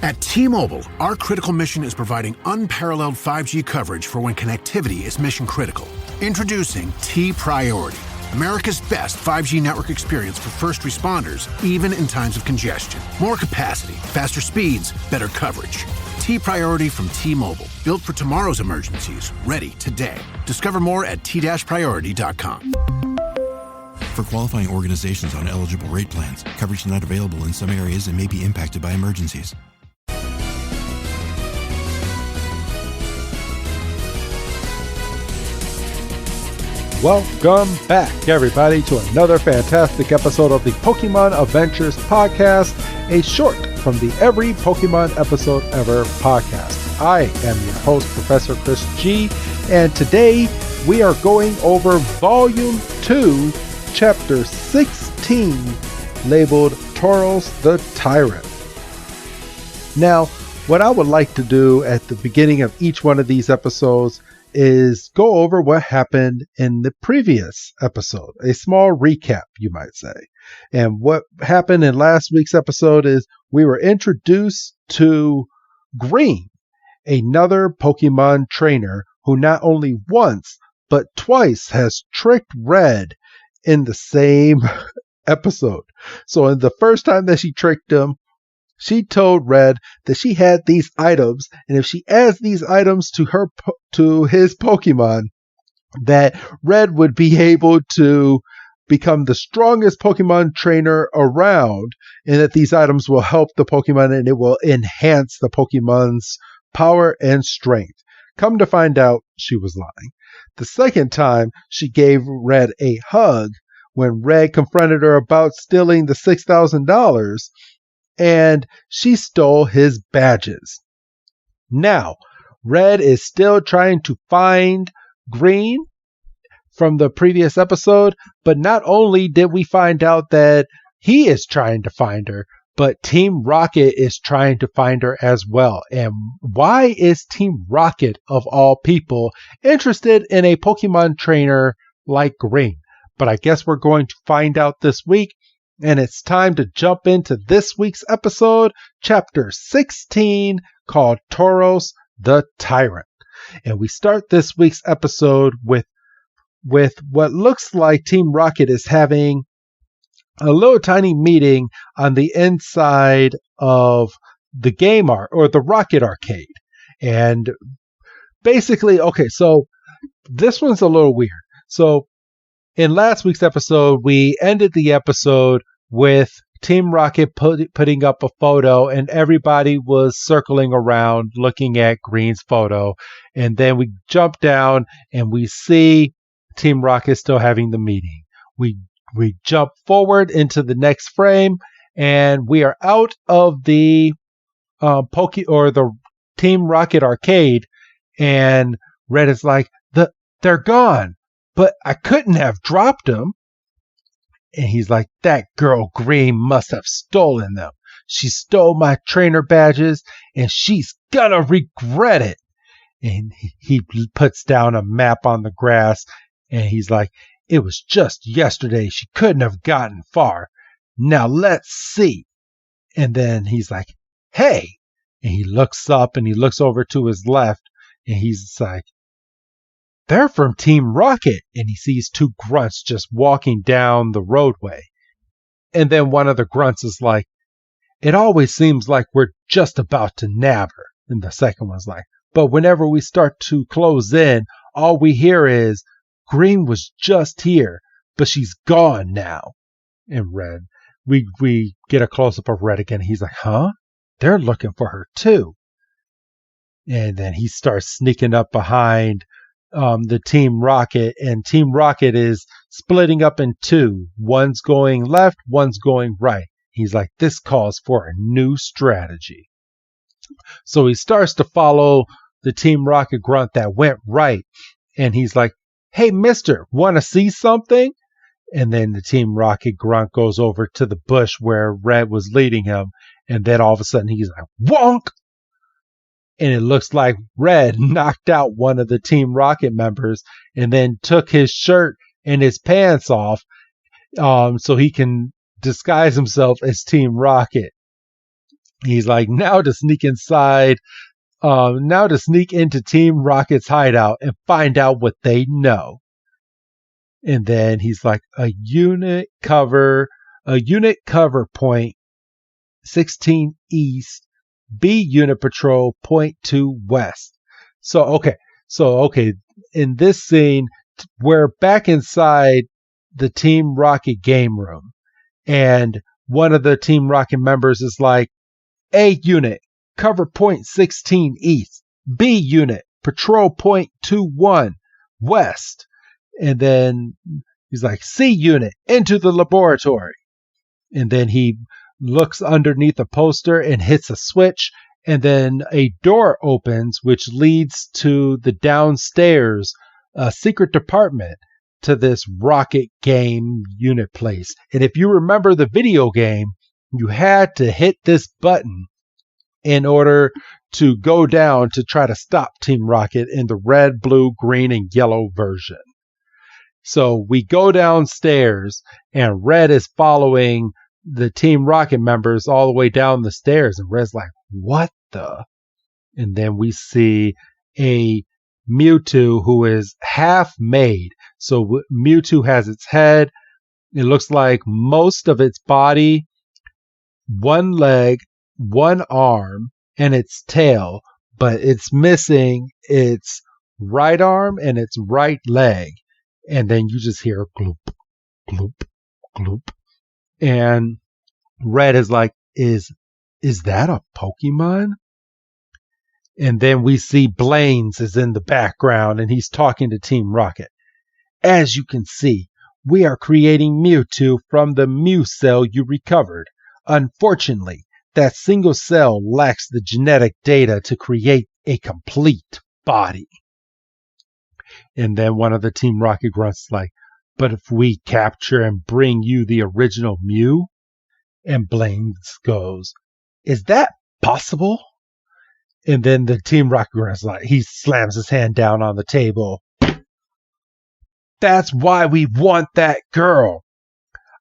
At T-Mobile, our critical mission is providing unparalleled 5G coverage for when connectivity is mission critical. Introducing T-Priority, America's best 5G network experience for first responders, even in times of congestion. More capacity, faster speeds, better coverage. T-Priority from T-Mobile, built for tomorrow's emergencies, ready today. Discover more at t-priority.com. For qualifying organizations on eligible rate plans, coverage not available in some areas and may be impacted by emergencies. Welcome back, everybody, to another fantastic episode of the Pokemon Adventures Podcast, a short from the Every Pokemon Episode Ever podcast. I am your host, Professor Chris G, and today we are going over Volume 2, Chapter 16, labeled Tauros the Tyrant. Now, what I would like to do at the beginning of each one of these episodes is go over what happened in the previous episode, a small recap, you might say. And what happened in last week's episode is we were introduced to Green, another Pokemon trainer who not only once, but twice has tricked Red in the same episode. So in the first time that she tricked him, she told Red that she had these items, and if she adds these items to his Pokemon, that Red would be able to become the strongest Pokemon trainer around, and that these items will help the Pokemon and it will enhance the Pokemon's power and strength. Come to find out, she was lying. The second time, she gave Red a hug when Red confronted her about stealing the $6,000, and she stole his badges. Now, Red is still trying to find Green from the previous episode, but not only did we find out that he is trying to find her, but Team Rocket is trying to find her as well. And why is Team Rocket, of all people, interested in a Pokemon trainer like Green? But I guess we're going to find out this week. And it's time to jump into this week's episode, Chapter 16, called Tauros the Tyrant. And we start this week's episode with what looks like Team Rocket is having a little tiny meeting on the inside of the game art or the Rocket Arcade. And basically, okay, so this one's a little weird. So in last week's episode, we ended the episode with Team Rocket putting up a photo, and everybody was circling around looking at Green's photo. And then we jump down and we see Team Rocket still having the meeting. We jump forward into the next frame, and we are out of the the Team Rocket Arcade, and Red is like, they're gone, but I couldn't have dropped them. And he's like, that girl Green must have stolen them. She stole my trainer badges, and she's gonna regret it. And he puts down a map on the grass, and he's like, it was just yesterday. She couldn't have gotten far. Now let's see. And then he's like, hey. And he looks up and he looks over to his left, and he's like, they're from Team Rocket. And he sees two grunts just walking down the roadway. And then one of the grunts is like, it always seems like we're just about to nab her. And the second one's like, but whenever we start to close in, all we hear is, Green was just here, but she's gone now. And Red, we get a close-up of Red again. He's like, huh? They're looking for her too. And then he starts sneaking up behind the Team Rocket, and Team Rocket is splitting up in two. One's going left, one's going right. He's like, this calls for a new strategy. So he starts to follow the Team Rocket grunt that went right, and he's like, hey, mister, want to see something? And then the Team Rocket grunt goes over to the bush where Red was leading him, and then all of a sudden he's like, wonk! And it looks like Red knocked out one of the Team Rocket members and then took his shirt and his pants off so he can disguise himself as Team Rocket. He's like, now to sneak into Team Rocket's hideout and find out what they know. And then he's like, a unit cover point 16 east, B unit patrol point 2 west. So okay, in this scene, we're back inside the Team Rocket game room, and one of the Team Rocket members is like, A unit, cover point 16 east, B unit, patrol point 21 west. And then he's like, C unit, into the laboratory. And then he looks underneath a poster and hits a switch, and then a door opens, which leads to the downstairs secret department to this rocket game unit place. And if you remember the video game, you had to hit this button in order to go down to try to stop Team Rocket in the red, blue, green, and yellow version. So we go downstairs, and Red is following the Team Rocket members all the way down the stairs. And Red's like, what the? And then we see a Mewtwo who is half made. So Mewtwo has its head. It looks like most of its body, one leg, one arm, and its tail. But it's missing its right arm and its right leg. And then you just hear gloop, gloop, gloop. And Red is like, is that a Pokemon? And then we see Blaine's is in the background, and he's talking to Team Rocket. As you can see, we are creating Mewtwo from the Mew cell you recovered. Unfortunately, that single cell lacks the genetic data to create a complete body. And then one of the Team Rocket grunts is like, but if we capture and bring you the original Mew? And Blaine goes, is that possible? And then the Team Rocket grunts like, he slams his hand down on the table. That's why we want that girl.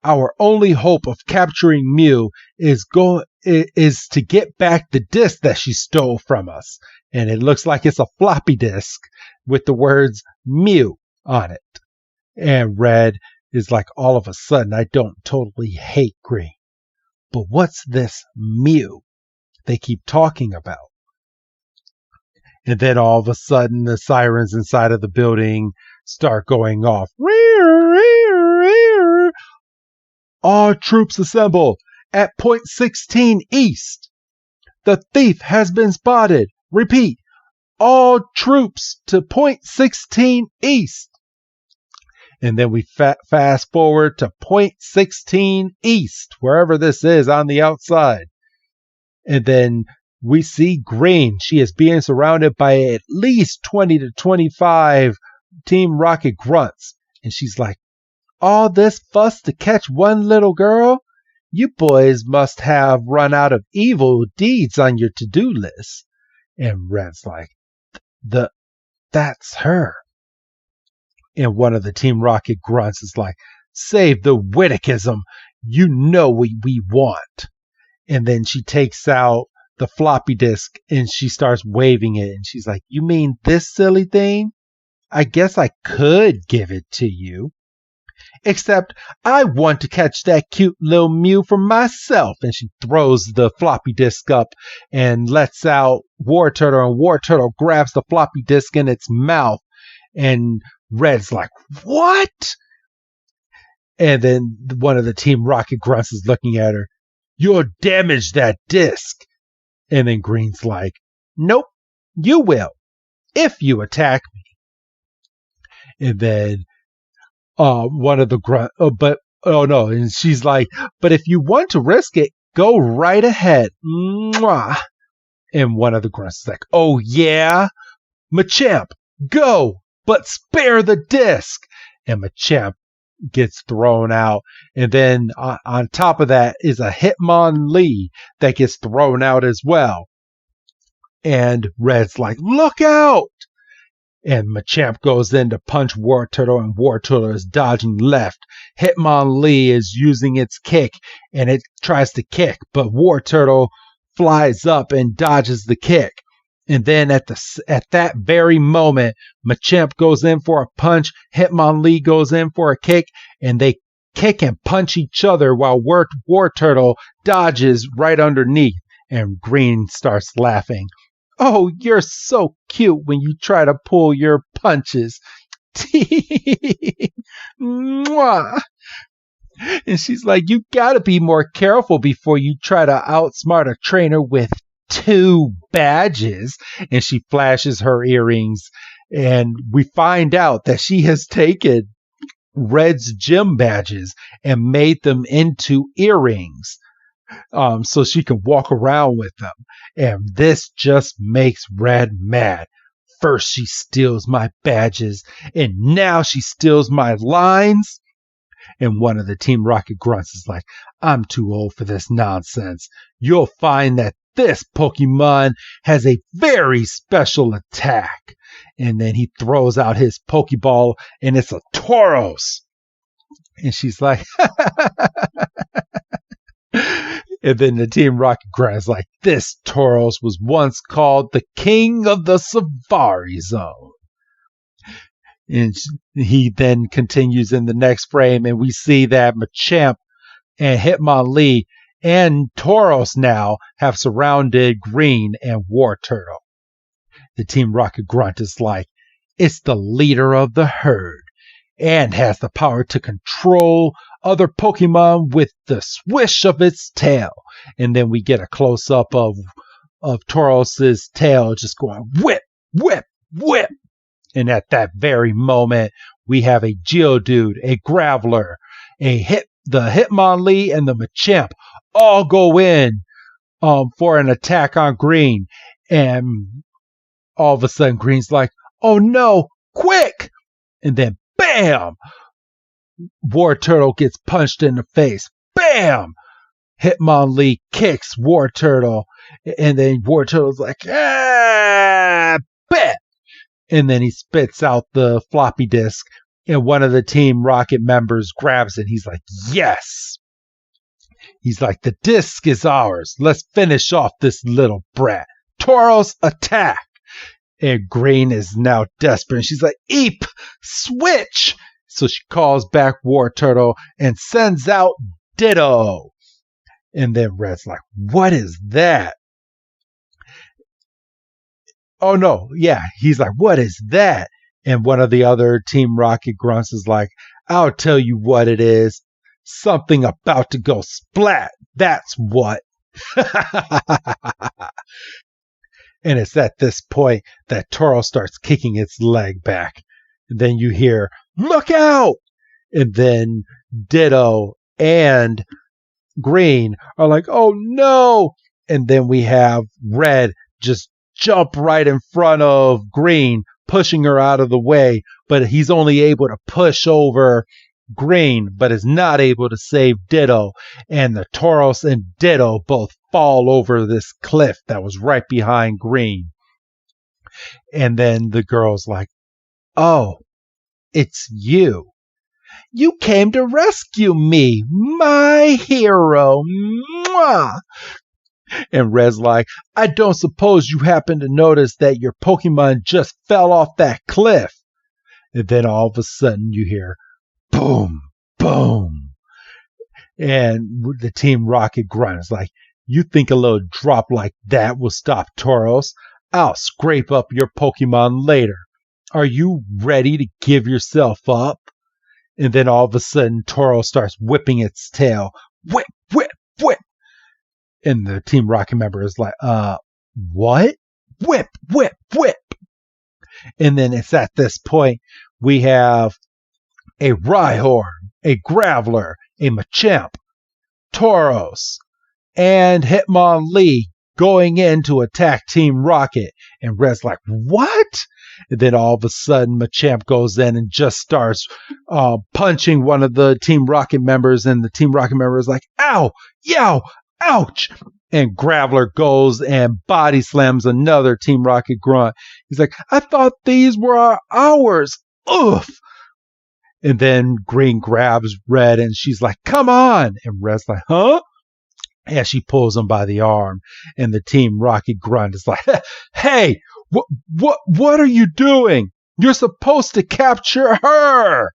Our only hope of capturing Mew is to get back the disc that she stole from us. And it looks like it's a floppy disk with the words Mew on it. And Red is like, all of a sudden, I don't totally hate Green. But what's this Mew they keep talking about? And then all of a sudden, the sirens inside of the building start going off. All troops assemble at point 16 east. The thief has been spotted. Repeat, all troops to point 16 east. And then we fast forward to point 16 east, wherever this is on the outside. And then we see Green. She is being surrounded by at least 20 to 25 Team Rocket grunts. And she's like, all this fuss to catch one little girl? You boys must have run out of evil deeds on your to-do list. And Red's like, that's her. And one of the Team Rocket grunts is like, save the witticism. You know what we want. And then she takes out the floppy disk and she starts waving it. And she's like, you mean this silly thing? I guess I could give it to you. Except I want to catch that cute little Mew for myself. And she throws the floppy disk up and lets out Wartortle. And Wartortle grabs the floppy disk in its mouth. And Red's like, what? And then one of the Team Rocket grunts is looking at her. You'll damage that disc. And then Green's like, nope, you will. If you attack me. And then one of the grunt, and she's like, but if you want to risk it, go right ahead. Mwah. And one of the grunts is like, oh yeah, Machamp, go, but spare the disc. And Machamp gets thrown out. And then on top of that is a Hitmonlee that gets thrown out as well. And Red's like, look out. And Machamp goes in to punch Wartortle, and Wartortle is dodging left. Hitmonlee is using its kick, and it tries to kick, but Wartortle flies up and dodges the kick. And then at that very moment, Machamp goes in for a punch, Hitmonlee goes in for a kick, and they kick and punch each other while Wartortle dodges right underneath. And Green starts laughing. Oh, you're so cute when you try to pull your punches. Mwah. And she's like, you gotta be more careful before you try to outsmart a trainer with 2 badges. And she flashes her earrings, and we find out that she has taken Red's gym badges and made them into earrings, so she can walk around with them. And this just makes Red mad. First she steals my badges, and now she steals my lines. And one of the Team Rocket grunts is like, I'm too old for this nonsense. You'll find that this Pokemon has a very special attack. And then he throws out his Pokeball, and it's a Tauros. And she's like, and then the Team Rocket grunt is like, this Tauros was once called the King of the Safari Zone. And he then continues in the next frame, and we see that Machamp and Hitmonlee and Tauros now have surrounded Green and Wartortle. The Team Rocket grunt is like, it's the leader of the herd and has the power to control other Pokemon with the swish of its tail. And then we get a close-up of Tauros's tail just going whip, whip, whip. And at that very moment, we have a Geodude, a Graveler, the Hitmonlee, and the Machamp all go in for an attack on Green. And all of a sudden, Green's like, oh no, quick! And then, bam! Wartortle gets punched in the face. Bam! Hitmonlee kicks Wartortle. And then Wartortle's like, bet! And then he spits out the floppy disk, and one of the Team Rocket members grabs it. He's like, yes. He's like, the disc is ours. Let's finish off this little brat. Tauros, attack. And Green is now desperate. And she's like, eep, switch. So she calls back Wartortle and sends out Ditto. And then Red's like, what is that? Oh, no. Yeah. He's like, what is that? And one of the other Team Rocket grunts is like, I'll tell you what it is. Something about to go splat. That's what. And it's at this point that Tauros starts kicking its leg back. And then you hear, look out! And then Ditto and Green are like, oh no! And then we have Red just jump right in front of Green, pushing her out of the way, but he's only able to push over Green, but is not able to save Ditto. And the Tauros and Ditto both fall over this cliff that was right behind Green. And then the girl's like, oh, it's you. You came to rescue me, my hero. Mwah! And Red's like, I don't suppose you happen to notice that your Pokemon just fell off that cliff. And then all of a sudden you hear, boom, boom. And the Team Rocket grunt is like, you think a little drop like that will stop Tauros? I'll scrape up your Pokemon later. Are you ready to give yourself up? And then all of a sudden Tauros starts whipping its tail. Whip, whip, whip. And the Team Rocket member is like, what? Whip, whip, whip. And then it's at this point we have a Rhyhorn, a Graveler, a Machamp, Tauros, and Hitmonlee going in to attack Team Rocket. And Red's like, what? And then all of a sudden Machamp goes in and just starts punching one of the Team Rocket members. And the Team Rocket member is like, ow, yow, ouch. And Graveler goes and body slams another Team Rocket grunt. He's like, I thought these were ours. Oof. And then Green grabs Red and she's like, come on. And Red's like, huh? as she pulls him by the arm. And the Team Rocket grunt is like, hey, what are you doing? You're supposed to capture her.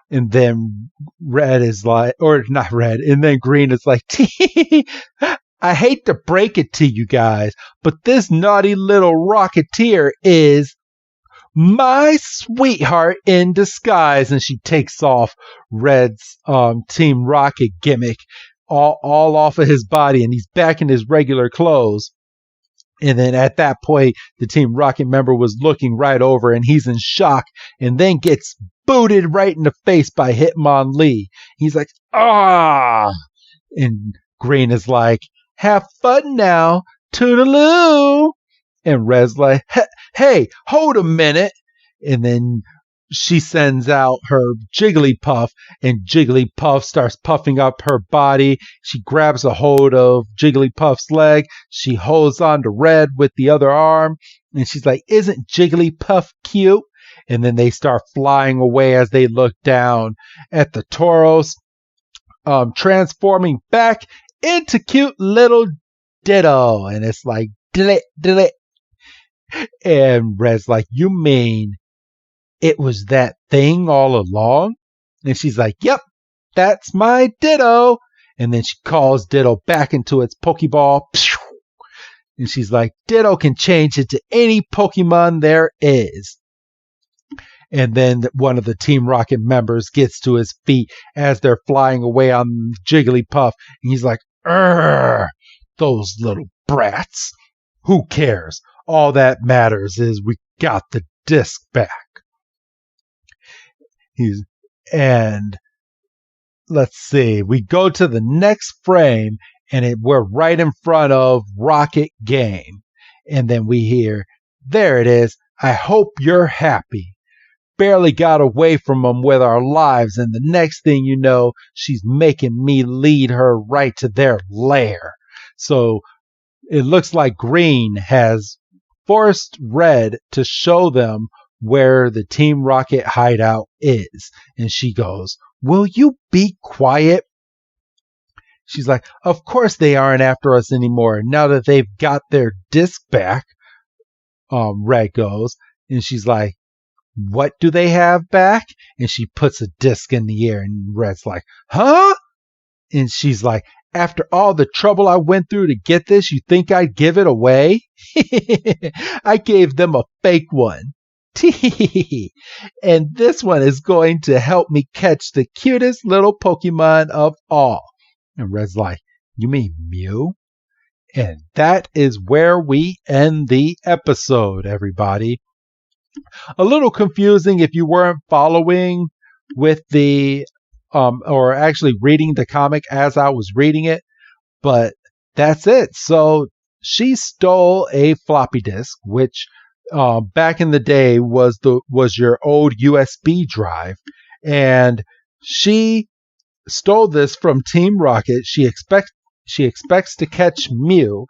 And then Red is like, or not Red, and then Green is like, I hate to break it to you guys, but this naughty little Rocketeer is my sweetheart in disguise. And she takes off Red's Team Rocket gimmick all off of his body, and he's back in his regular clothes. And then at that point, the Team Rocket member was looking right over, and he's in shock, and then gets booted right in the face by Hitmonlee. He's like, ah! And Green is like, have fun now, toodaloo! And Red's like, hey, hold a minute. And then she sends out her Jigglypuff, and Jigglypuff starts puffing up her body. She grabs a hold of Jigglypuff's leg. She holds on to Red with the other arm, and she's like, isn't Jigglypuff cute? And then they start flying away as they look down at the Tauros, transforming back into cute little Ditto. And it's like, dilly. And Red's like, you mean it was that thing all along? And she's like, yep, that's my Ditto. And then she calls Ditto back into its Pokeball. And she's like, Ditto can change into any Pokemon there is. And then one of the Team Rocket members gets to his feet as they're flying away on Jigglypuff. And he's like, those little brats. Who cares? All that matters is we got the disc back. And let's see, we go to the next frame, and we're right in front of Rocket Game. And then we hear, there it is. I hope you're happy. Barely got away from them with our lives, and the next thing you know, she's making me lead her right to their lair. So it looks like Green has forced Red to show them where the Team Rocket hideout is. And she goes, will you be quiet? She's like, of course they aren't after us anymore now that they've got their disc back. Red goes, and she's like, what do they have back? And she puts a disc in the air, and Red's like, huh? And she's like, after all the trouble I went through to get this, you think I'd give it away? I gave them a fake one. And this one is going to help me catch the cutest little Pokemon of all. And Red's like, you mean Mew? And that is where we end the episode, everybody. A little confusing if you weren't following with the or actually reading the comic as I was reading it, but that's it. So she stole a floppy disk, which back in the day was your old USB drive, and she stole this from Team Rocket. She expects to catch Mew.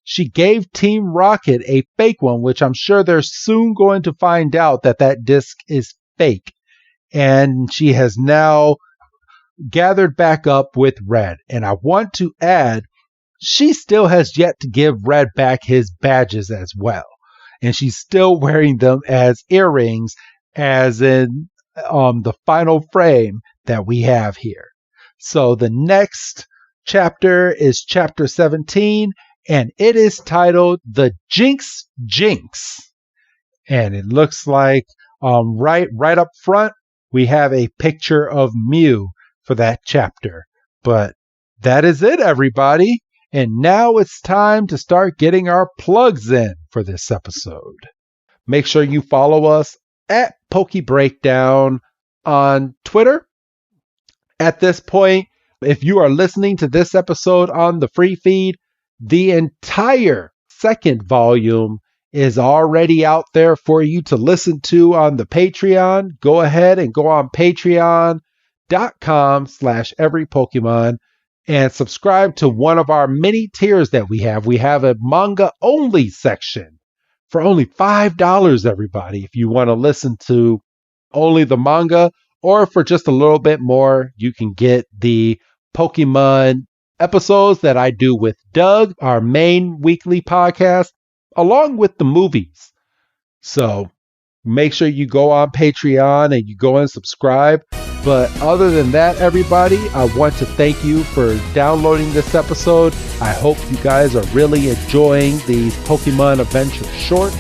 She gave Team Rocket a fake one, which I'm sure they're soon going to find out that disc is fake. And she has now gathered back up with Red. And I want to add, she still has yet to give Red back his badges as well. And she's still wearing them as earrings, as in the final frame that we have here. So the next chapter is chapter 17, and it is titled The Jinx Jinx. And it looks like right up front, we have a picture of Mew for that chapter. But that is it, everybody. And now it's time to start getting our plugs in for this episode. Make sure you follow us at PokeBreakdown on Twitter. At this point, if you are listening to this episode on the free feed, the entire second volume is already out there for you to listen to on the Patreon. Go ahead and go on patreon.com/everypokemon and subscribe to one of our many tiers that we have. We have a manga only section for only $5, everybody. If you want to listen to only the manga, or for just a little bit more, you can get the Pokemon episodes that I do with Doug, our main weekly podcast, along with the movies. So make sure you go on Patreon and you go and subscribe. But other than that, everybody, I want to thank you for downloading this episode. I hope you guys are really enjoying these Pokemon Adventure shorts.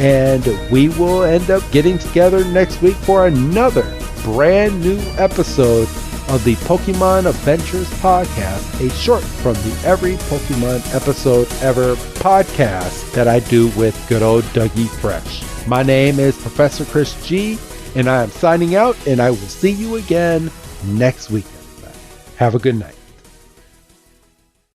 And we will end up getting together next week for another brand new episode of the Pokemon Adventures podcast, a short from the Every Pokemon Episode Ever podcast that I do with good old Dougie Fresh. My name is Professor Chris G, and I am signing out, and I will see you again next week. Have a good night.